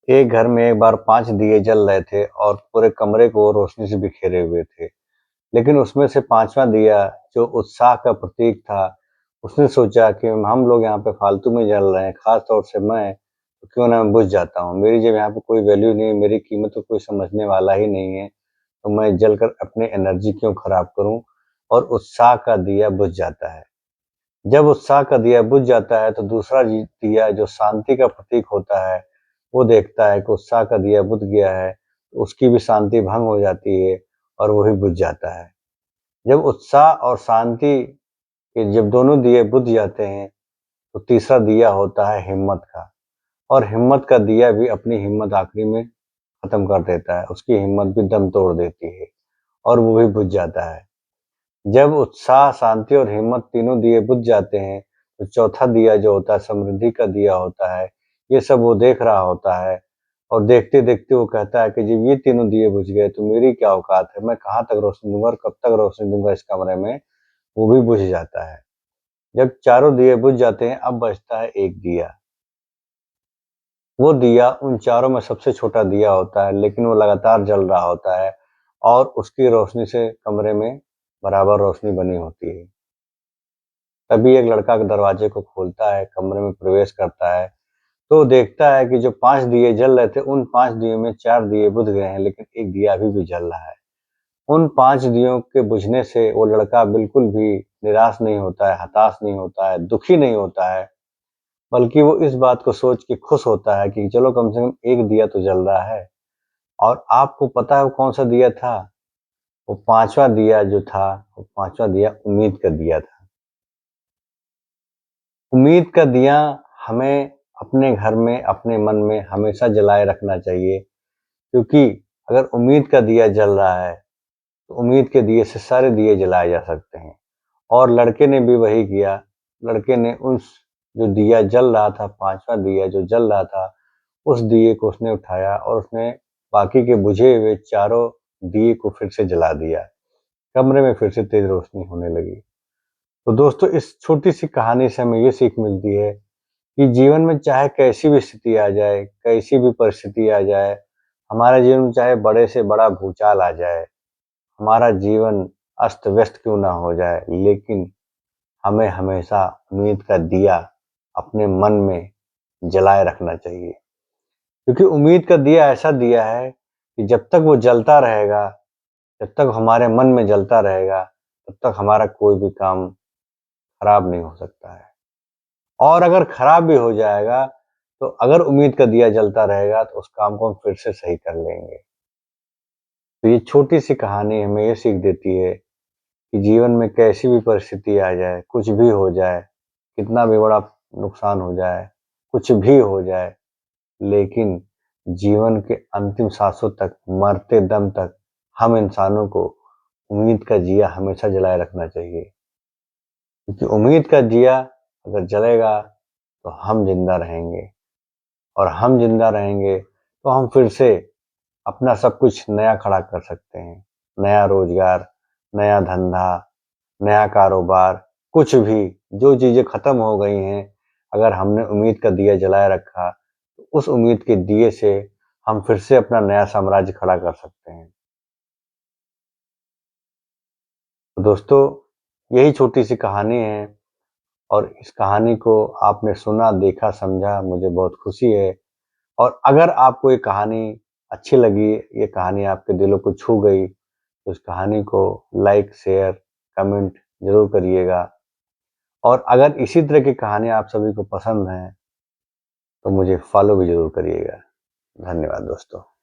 एक घर में एक बार 5 दिए जल रहे थे और पूरे कमरे को रोशनी से बिखेरे हुए थे। लेकिन उसमें से 5वां दिया जो उत्साह का प्रतीक था, उसने सोचा कि हम लोग यहाँ पे फालतू में जल रहे हैं, ख़ास तौर से मैं, तो क्यों ना मैं बुझ जाता हूँ। मेरी जब यहाँ पे कोई वैल्यू नहीं है, मेरी कीमत को कोई समझने वाला ही नहीं है, तो मैं जलकर अपनी एनर्जी क्यों ख़राब करूँ। और उत्साह का दिया बुझ जाता है। जब उत्साह का दिया बुझ जाता है तो दूसरा दिया जो शांति का प्रतीक होता है, वो देखता है कि उत्साह का दिया बुझ गया है, तो उसकी भी शांति भंग हो जाती है और वो भी बुझ जाता है। जब उत्साह और शांति के जब दोनों दिए बुझ जाते हैं, तो तीसरा दिया होता है हिम्मत का। और हिम्मत का दिया भी अपनी हिम्मत आखिरी में खत्म कर देता है, उसकी हिम्मत भी दम तोड़ देती है और वो भी बुझ जाता है। जब उत्साह, शांति और हिम्मत तीनों दिए बुझ जाते हैं, तो चौथा दिया जो होता है समृद्धि का दिया होता है। ये सब वो देख रहा होता है और देखते-देखते वो कहता है कि जब ये तीनों दिए बुझ गए तो मेरी क्या औकात है, मैं कहाँ तक रोशनी दूँगा और कब तक रोशनी दूँगा इस कमरे में, वो भी बुझ जाता है। जब चारों दिए बुझ जाते हैं, अब बचता है एक दिया। वो दिया उन चारों में सबसे छोटा दिया होता है, लेकिन वो लगातार जल रहा होता है और उसकी रोशनी से कमरे में बराबर रोशनी बनी होती है। तभी एक लड़का दरवाजे को खोलता है, कमरे में प्रवेश करता है, तो देखता है कि जो 5 दिए जल रहे थे, उन 5 दियों में 4 दिए बुझ गए हैं, लेकिन एक दिया अभी भी जल रहा है। उन 5 दियों के बुझने से वो लड़का बिल्कुल भी निराश नहीं होता है, हताश नहीं होता है, दुखी नहीं होता है, बल्कि वो इस बात को सोच के खुश होता है कि चलो कम से कम एक दिया तो जल रहा है। और आपको पता है वो कौन-सा दिया था? वो 5वां दिया जो था, वो 5वां दिया उम्मीद का दिया था। उम्मीद का दिया हमें अपने घर में, अपने मन में हमेशा जलाए रखना चाहिए, क्योंकि अगर उम्मीद का दिया जल रहा है, तो उम्मीद के दिए से सारे दिए जलाए जा सकते हैं। और लड़के ने भी वही किया। लड़के ने उस जो दिया जल रहा था, 5वां दिया जो जल रहा था, उस दिए को उसने उठाया और उसने बाकी के बुझे हुए चारों दिए को फिर से जला दिया। कमरे में फिर से तेज रोशनी होने लगी। तो दोस्तों, इस छोटी-सी कहानी से हमें ये सीख मिलती है कि जीवन में चाहे कैसी भी स्थिति आ जाए, कैसी भी परिस्थिति आ जाए, हमारे जीवन में चाहे बड़े से बड़ा भूचाल आ जाए, हमारा जीवन अस्त-व्यस्त क्यों ना हो जाए, लेकिन हमें हमेशा उम्मीद का दिया अपने मन में जलाए रखना चाहिए। क्योंकि उम्मीद का दिया ऐसा दिया है कि जब तक वो जलता रहेगा, जब तक हमारे मन में जलता रहेगा, तब तक हमारा कोई भी काम खराब नहीं हो सकता है। और अगर खराब भी हो जाएगा, तो अगर उम्मीद का दिया जलता रहेगा, तो उस काम को हम फिर से सही कर लेंगे। तो ये छोटी-सी कहानी हमें ये सीख देती है कि जीवन में कैसी भी परिस्थिति आ जाए, कुछ भी हो जाए, कितना भी बड़ा नुकसान हो जाए, कुछ भी हो जाए, लेकिन जीवन के अंतिम सांसों तक, मरते दम तक हम इंसानों को उम्मीद का दिया हमेशा जलाए रखना चाहिए। क्योंकि उम्मीद का दिया अगर जलेगा, तो हम ज़िंदा रहेंगे। और हम ज़िंदा रहेंगे, तो हम फिर से अपना सब कुछ नया खड़ा कर सकते हैं। नया रोज़गार, नया धंधा, नया कारोबार, कुछ भी, जो चीज़ें ख़त्म हो गई हैं, अगर हमने उम्मीद का दिया जलाए रखा, तो उस उम्मीद के दिए से हम फिर से अपना नया साम्राज्य खड़ा कर सकते हैं। तो दोस्तों, यही छोटी-सी कहानी है और इस कहानी को आपने सुना, देखा, समझा, मुझे बहुत खुशी है। और अगर आपको ये कहानी अच्छी लगी, ये कहानी आपके दिलों को छू गई, तो इस कहानी को लाइक, शेयर, कमेंट ज़रूर करिएगा। और अगर इसी तरह की कहानी आप सभी को पसंद हैं, तो मुझे फॉलो भी ज़रूर करिएगा। धन्यवाद दोस्तों।